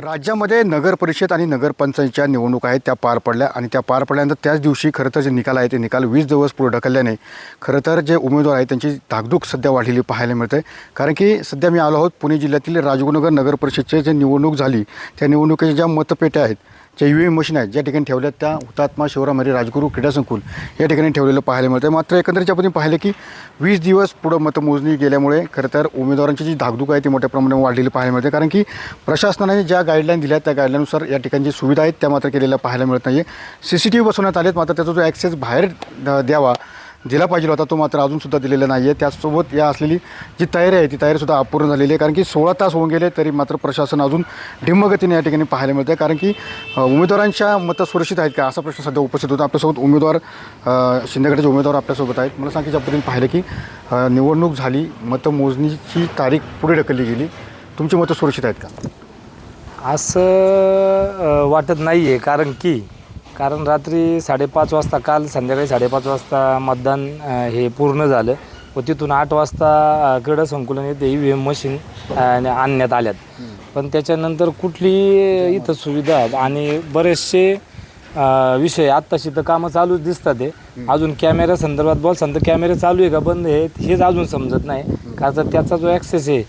राज्यामध्ये नगर परिषद आणि नगरपंचायतच्या निवडणुका आहेत त्या पार पडल्या आणि त्या पार पडल्यानंतर त्याच दिवशी खरं तर जे निकाल आहे ते निकाल 20 दिवस पुढे ढकलल्याने खरं तर जे उमेदवार आहेत त्यांची धाकधूक सध्या वाढलेली पाहायला मिळते. कारण की सध्या मी आलो आहोत पुणे जिल्ह्यातील राजगुरुनगर नगर परिषदचे जे निवडणूक झाली त्या निवडणुकीच्या ज्या मतपेट्या आहेत ज्या EVM मशीन आहेत ज्या ठिकाणी ठेवल्यात त्या हुतात्मा शिवराम हरी राजगुरू क्रीडा संकुल या ठिकाणी ठेवलेलं पाहायला मिळतं. मात्र एकंदरीत आपण पाहिलं की 20 दिवस पुढं मतमोजणी गेल्यामुळे खरं तर उमेदवारांची जी धाकधूक आहे ती मोठ्या प्रमाणात वाढलेली पाहायला मिळते. कारण की प्रशासनाने ज्या गाईडलाईन दिल्या त्या गाईडलाईननुसार या ठिकाणी जी सुविधा आहेत त्या मात्र केलेल्या पाहायला मिळत नाही आहे. CCTV बसवण्यात आलेत मात्र त्याचा जो ॲक्सेस बाहेर दिला पाहिजे होता तो मात्र अजूनसुद्धा दिलेला नाही आहे. त्याचसोबत या असलेली जी तयारी आहे ती तयारीसुद्धा अपूर्ण झालेली आहे. कारण की 16 तास होऊन गेले तरी मात्र प्रशासन अजून ढिम्मगतीने या ठिकाणी पाहायला मिळतं आहे. कारण की उमेदवारांच्या मतं सुरक्षित आहेत का असा प्रश्न सध्या उपस्थित होता. आपल्यासोबत उमेदवार शिंदेगडचे उमेदवार आपल्यासोबत आहेत. मला सांगा की ज्या पद्धतीने पाहिलं की निवडणूक झाली मतमोजणीची तारीख पुढे ढकलली गेली, तुमची मतं सुरक्षित आहेत का? असं वाटत नाही आहे. कारण रात्री 5:30 वाजता काल संध्याकाळी 5:30 वाजता मतदान हे पूर्ण झालं व तिथून 8 वाजता क्रीडा संकुलन येथे EVM मशीन आणण्यात आल्यात. पण त्याच्यानंतर कुठली इथं सुविधा आणि बरेचसे विषय आत्ताशी तर कामं चालूच दिसतात आहे. अजून कॅमेरा संदर्भात बोलसान तर कॅमेरे चालू आहे का बंद आहे हेच अजून समजत नाही. कारण त्याचा जो ॲक्सेस आहे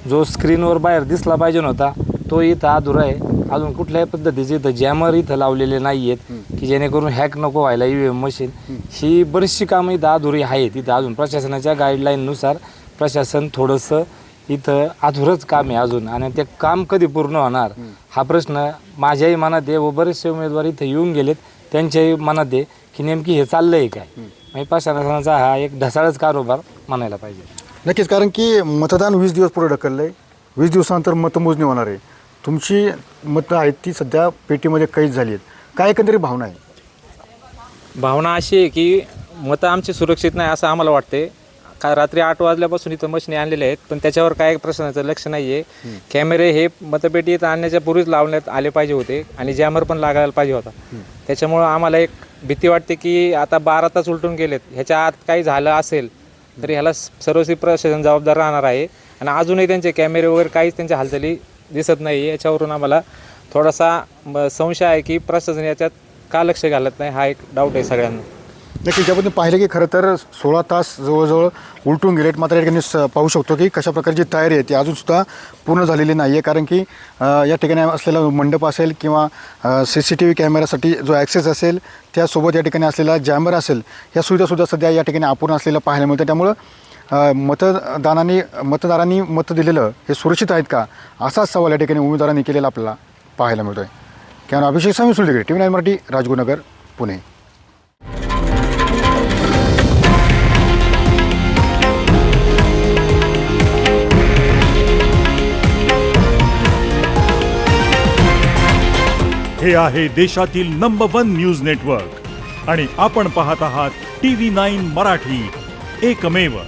जो स्क्रीनवर बाहेर दिसला पाहिजे नव्हता तो इथं अधुरा आहे. अजून कुठल्याही पद्धतीचे इथं जॅमर इथं लावलेले नाही आहेत की जेणेकरून हॅक नको व्हायला EVM मशीन. ही बरीचशी कामं इथं अधुरी आहेत. इथं अजून प्रशासनाच्या गाईडलाईननुसार प्रशासन थोडंसं इथं अधुरंच काम आहे अजून. आणि ते काम कधी पूर्ण होणार हा प्रश्न माझ्याही मनात आहे व बरेचसे उमेदवार इथं येऊन गेलेत त्यांच्याही मनात आहे की नेमकी हे चाललं आहे काय. म्हणजे प्रशासनाचा हा एक ढसाळच कारोबार म्हणायला पाहिजे. नक्कीच, कारण की मतदान 20 दिवस पुढे ढकललं आहे. 20 दिवसानंतर मतमोजणी होणार आहे. तुमची मतं आहेत ती सध्या पेटीमध्ये कैद झाली आहेत. काय एकंदरीत भावना आहे? भावना अशी आहे की मतं आमची सुरक्षित नाही असं आम्हाला वाटते. का रात्री 8 वाजल्यापासून इथं मशिनी आणलेल्या आहेत पण त्याच्यावर काय प्रश्नाचं लक्ष नाही आहे. कॅमेरे हे मतपेटी इथं आणण्याच्या पूर्वीच लावण्यात आले पाहिजे होते आणि जॅमर पण लागायला पाहिजे होता. त्याच्यामुळं आम्हाला एक भीती वाटते की आता 12 तास उलटून गेलेत, ह्याच्या आत काही झालं असेल तरी ह्याला सर्वस्वी प्रशासन जबाबदार राहणार आहे. आणि अजूनही त्यांचे कॅमेरे वगैरे काहीच त्यांच्या हालचाली दिसत नाही. याच्यावरून आम्हाला थोडासा संशय आहे की प्रशासन याच्यात का लक्ष घालत नाही हा एक डाऊट आहे सगळ्यांना. नक्की ज्याबद्दल पाहिलं की खरं तर 16 तास जवळजवळ उलटून गेलेत. मात्र या ठिकाणी पाहू शकतो की कशा प्रकारची तयारी आहे ती अजूनसुद्धा पूर्ण झालेली नाही आहे. कारण की या ठिकाणी असलेला मंडप असेल किंवा CCTV कॅमेरासाठी जो ॲक्सेस असेल त्यासोबत या ठिकाणी असलेला जॅमर असेल ह्या सुविधासुद्धा सध्या या ठिकाणी अपूर्ण असलेलं पाहायला मिळतं. त्यामुळं मतदारांनी मतं दिलेलं हे सुरक्षित आहेत का असाच सवाल या ठिकाणी उमेदवारांनी केलेला आपल्याला पाहायला मिळतो आहे. कॅमेरा अभिषेक स्वामी सुलदिगे, TV9 मराठी, राजगुरुनगर, पुणे. हे आहे देशातील नंबर 1 न्यूज नेटवर्क आणि आपण पाहत आहात TV9 मराठी, एकमेव.